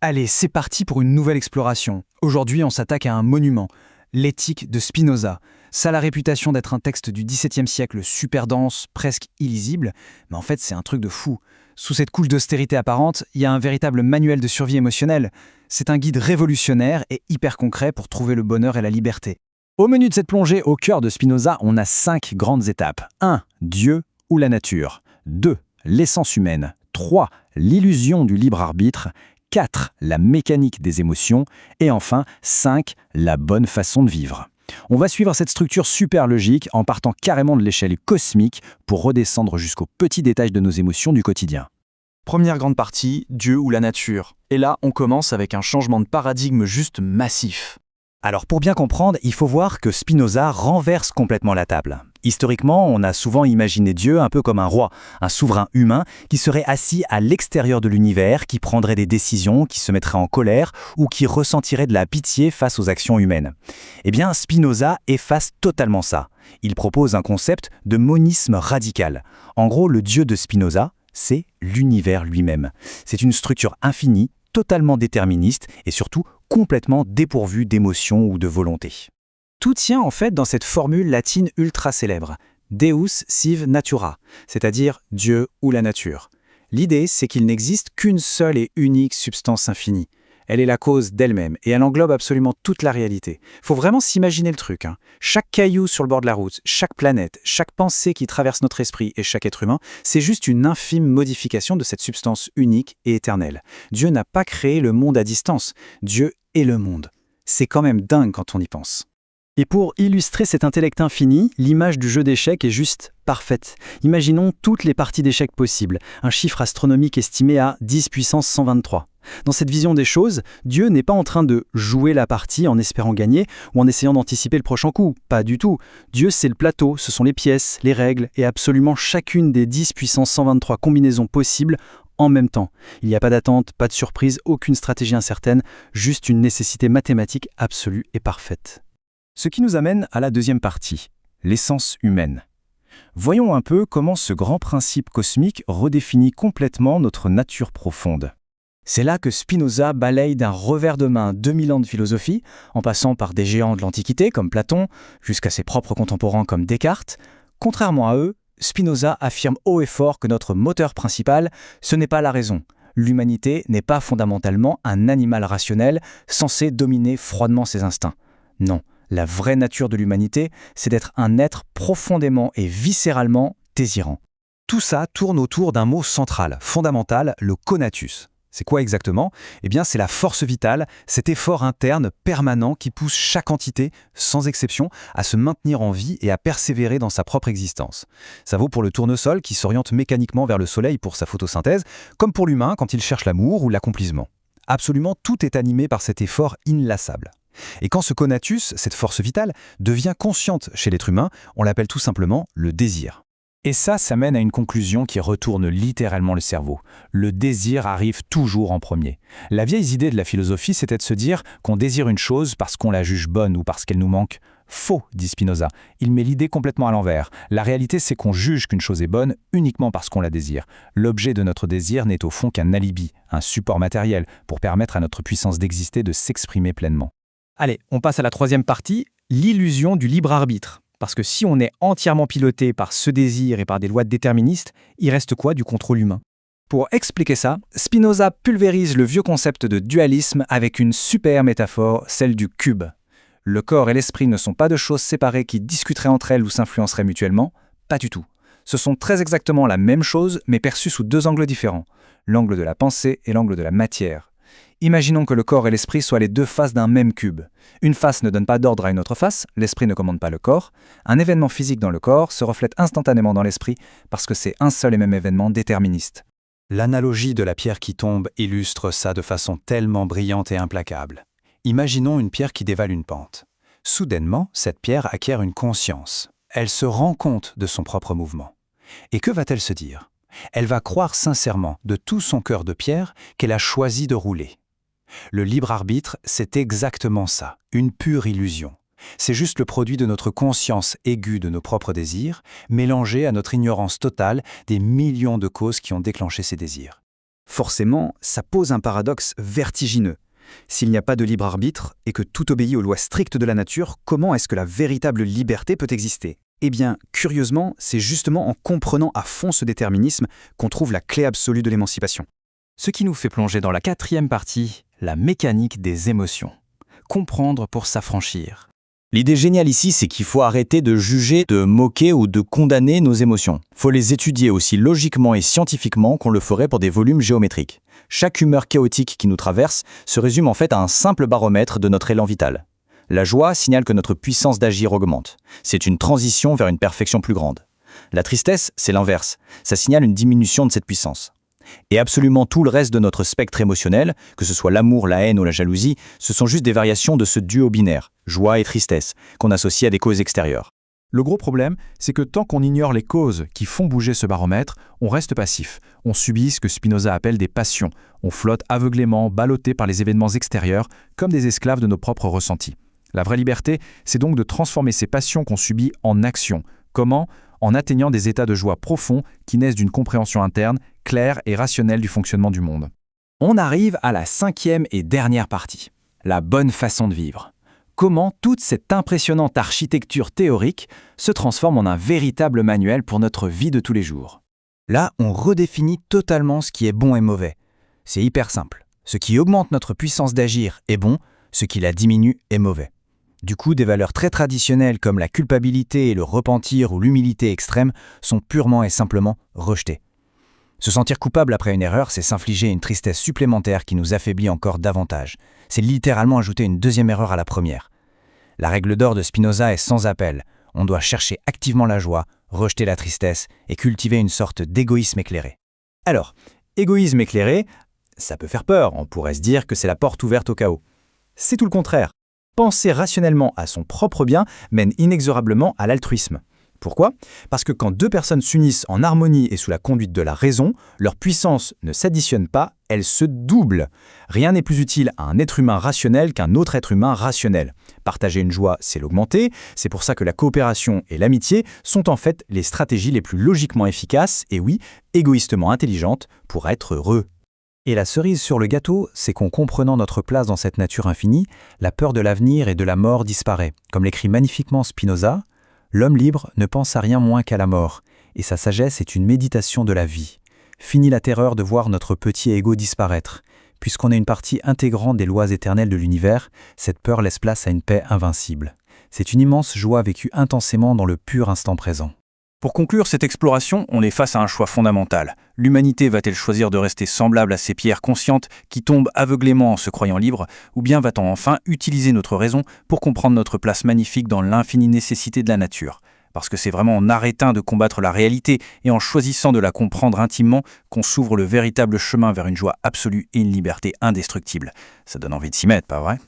Allez, c'est parti pour une nouvelle exploration. Aujourd'hui, on s'attaque à un monument, l'Éthique de Spinoza. Ça a la réputation d'être un texte du XVIIe siècle super dense, presque illisible, mais en fait c'est un truc de fou. Sous cette couche d'austérité apparente, il y a un véritable manuel de survie émotionnelle. C'est un guide révolutionnaire et hyper concret pour trouver le bonheur et la liberté. Au menu de cette plongée au cœur de Spinoza, on a 5 grandes étapes. 1. Dieu ou la nature. 2. L'essence humaine. 3. L'illusion du libre arbitre. 4. La mécanique des émotions. Et enfin, 5. La bonne façon de vivre. On va suivre cette structure super logique en partant carrément de l'échelle cosmique pour redescendre jusqu'aux petits détails de nos émotions du quotidien. Première grande partie, Dieu ou la nature. Et là, on commence avec un changement de paradigme juste massif. Alors pour bien comprendre, il faut voir que Spinoza renverse complètement la table. Historiquement, on a souvent imaginé Dieu un peu comme un roi, un souverain humain qui serait assis à l'extérieur de l'univers, qui prendrait des décisions, qui se mettrait en colère ou qui ressentirait de la pitié face aux actions humaines. Eh bien, Spinoza efface totalement ça. Il propose un concept de monisme radical. En gros, le Dieu de Spinoza, c'est l'univers lui-même. C'est une structure infinie, totalement déterministe et surtout complètement dépourvue d'émotions ou de volonté. Tout tient en fait dans cette formule latine ultra célèbre, Deus sive natura, c'est-à-dire Dieu ou la nature. L'idée, c'est qu'il n'existe qu'une seule et unique substance infinie. Elle est la cause d'elle-même et elle englobe absolument toute la réalité. Faut vraiment s'imaginer le truc. Chaque caillou sur le bord de la route, chaque planète, chaque pensée qui traverse notre esprit et chaque être humain, c'est juste une infime modification de cette substance unique et éternelle. Dieu n'a pas créé le monde à distance. Dieu est le monde. C'est quand même dingue quand on y pense. Et pour illustrer cet intellect infini, l'image du jeu d'échecs est juste parfaite. Imaginons toutes les parties d'échecs possibles, un chiffre astronomique estimé à 10 puissance 123. Dans cette vision des choses, Dieu n'est pas en train de jouer la partie en espérant gagner ou en essayant d'anticiper le prochain coup. Pas du tout. Dieu, c'est le plateau, ce sont les pièces, les règles et absolument chacune des 10 puissance 123 combinaisons possibles en même temps. Il n'y a pas d'attente, pas de surprise, aucune stratégie incertaine, juste une nécessité mathématique absolue et parfaite. Ce qui nous amène à la deuxième partie, l'essence humaine. Voyons un peu comment ce grand principe cosmique redéfinit complètement notre nature profonde. C'est là que Spinoza balaye d'un revers de main 2000 ans de philosophie, en passant par des géants de l'Antiquité comme Platon, jusqu'à ses propres contemporains comme Descartes. Contrairement à eux, Spinoza affirme haut et fort que notre moteur principal, ce n'est pas la raison. L'humanité n'est pas fondamentalement un animal rationnel censé dominer froidement ses instincts. Non. La vraie nature de l'humanité, c'est d'être un être profondément et viscéralement désirant. Tout ça tourne autour d'un mot central, fondamental, le conatus. C'est quoi exactement ? Eh bien, c'est la force vitale, cet effort interne permanent qui pousse chaque entité, sans exception, à se maintenir en vie et à persévérer dans sa propre existence. Ça vaut pour le tournesol qui s'oriente mécaniquement vers le soleil pour sa photosynthèse, comme pour l'humain quand il cherche l'amour ou l'accomplissement. Absolument tout est animé par cet effort inlassable. Et quand ce conatus, cette force vitale, devient consciente chez l'être humain, on l'appelle tout simplement le désir. Et ça mène à une conclusion qui retourne littéralement le cerveau. Le désir arrive toujours en premier. La vieille idée de la philosophie, c'était de se dire qu'on désire une chose parce qu'on la juge bonne ou parce qu'elle nous manque. Faux, dit Spinoza. Il met l'idée complètement à l'envers. La réalité, c'est qu'on juge qu'une chose est bonne uniquement parce qu'on la désire. L'objet de notre désir n'est au fond qu'un alibi, un support matériel, pour permettre à notre puissance d'exister de s'exprimer pleinement. Allez, on passe à la troisième partie, l'illusion du libre arbitre. Parce que si on est entièrement piloté par ce désir et par des lois déterministes, il reste quoi du contrôle humain ? Pour expliquer ça, Spinoza pulvérise le vieux concept de dualisme avec une super métaphore, celle du cube. Le corps et l'esprit ne sont pas deux choses séparées qui discuteraient entre elles ou s'influenceraient mutuellement, pas du tout. Ce sont très exactement la même chose, mais perçues sous deux angles différents, l'angle de la pensée et l'angle de la matière. Imaginons que le corps et l'esprit soient les deux faces d'un même cube. Une face ne donne pas d'ordre à une autre face, l'esprit ne commande pas le corps. Un événement physique dans le corps se reflète instantanément dans l'esprit parce que c'est un seul et même événement déterministe. L'analogie de la pierre qui tombe illustre ça de façon tellement brillante et implacable. Imaginons une pierre qui dévale une pente. Soudainement, cette pierre acquiert une conscience. Elle se rend compte de son propre mouvement. Et que va-t-elle se dire ? Elle va croire sincèrement, de tout son cœur de pierre, qu'elle a choisi de rouler. Le libre arbitre, c'est exactement ça, une pure illusion. C'est juste le produit de notre conscience aiguë de nos propres désirs, mélangé à notre ignorance totale des millions de causes qui ont déclenché ces désirs. Forcément, ça pose un paradoxe vertigineux. S'il n'y a pas de libre arbitre et que tout obéit aux lois strictes de la nature, comment est-ce que la véritable liberté peut exister ? Eh bien, curieusement, c'est justement en comprenant à fond ce déterminisme qu'on trouve la clé absolue de l'émancipation. Ce qui nous fait plonger dans la 4e partie, la mécanique des émotions. Comprendre pour s'affranchir. L'idée géniale ici, c'est qu'il faut arrêter de juger, de moquer ou de condamner nos émotions. Faut les étudier aussi logiquement et scientifiquement qu'on le ferait pour des volumes géométriques. Chaque humeur chaotique qui nous traverse se résume en fait à un simple baromètre de notre élan vital. La joie signale que notre puissance d'agir augmente. C'est une transition vers une perfection plus grande. La tristesse, c'est l'inverse. Ça signale une diminution de cette puissance. Et absolument tout le reste de notre spectre émotionnel, que ce soit l'amour, la haine ou la jalousie, ce sont juste des variations de ce duo binaire, joie et tristesse, qu'on associe à des causes extérieures. Le gros problème, c'est que tant qu'on ignore les causes qui font bouger ce baromètre, on reste passif. On subit ce que Spinoza appelle des passions. On flotte aveuglément, ballotté par les événements extérieurs, comme des esclaves de nos propres ressentis. La vraie liberté, c'est donc de transformer ces passions qu'on subit en action. Comment ? En atteignant des états de joie profonds qui naissent d'une compréhension interne, claire et rationnelle du fonctionnement du monde. On arrive à la 5e et dernière partie, la bonne façon de vivre. Comment toute cette impressionnante architecture théorique se transforme en un véritable manuel pour notre vie de tous les jours. Là, on redéfinit totalement ce qui est bon et mauvais. C'est hyper simple. Ce qui augmente notre puissance d'agir est bon, ce qui la diminue est mauvais. Du coup, des valeurs très traditionnelles comme la culpabilité et le repentir ou l'humilité extrême sont purement et simplement rejetées. Se sentir coupable après une erreur, c'est s'infliger une tristesse supplémentaire qui nous affaiblit encore davantage. C'est littéralement ajouter une deuxième erreur à la première. La règle d'or de Spinoza est sans appel. On doit chercher activement la joie, rejeter la tristesse et cultiver une sorte d'égoïsme éclairé. Alors, égoïsme éclairé, ça peut faire peur. On pourrait se dire que c'est la porte ouverte au chaos. C'est tout le contraire. Penser rationnellement à son propre bien mène inexorablement à l'altruisme. Pourquoi ? Parce que quand deux personnes s'unissent en harmonie et sous la conduite de la raison, leur puissance ne s'additionne pas, elle se double. Rien n'est plus utile à un être humain rationnel qu'un autre être humain rationnel. Partager une joie, c'est l'augmenter. C'est pour ça que la coopération et l'amitié sont en fait les stratégies les plus logiquement efficaces et oui, égoïstement intelligentes pour être heureux. Et la cerise sur le gâteau, c'est qu'en comprenant notre place dans cette nature infinie, la peur de l'avenir et de la mort disparaît. Comme l'écrit magnifiquement Spinoza, l'homme libre ne pense à rien moins qu'à la mort, et sa sagesse est une méditation de la vie. Fini la terreur de voir notre petit ego disparaître. Puisqu'on est une partie intégrante des lois éternelles de l'univers, cette peur laisse place à une paix invincible. C'est une immense joie vécue intensément dans le pur instant présent. Pour conclure cette exploration, on est face à un choix fondamental. L'humanité va-t-elle choisir de rester semblable à ces pierres conscientes qui tombent aveuglément en se croyant libres, ou bien va-t-on enfin utiliser notre raison pour comprendre notre place magnifique dans l'infinie nécessité de la nature ? Parce que c'est vraiment en arrêtant de combattre la réalité et en choisissant de la comprendre intimement qu'on s'ouvre le véritable chemin vers une joie absolue et une liberté indestructible. Ça donne envie de s'y mettre, pas vrai ?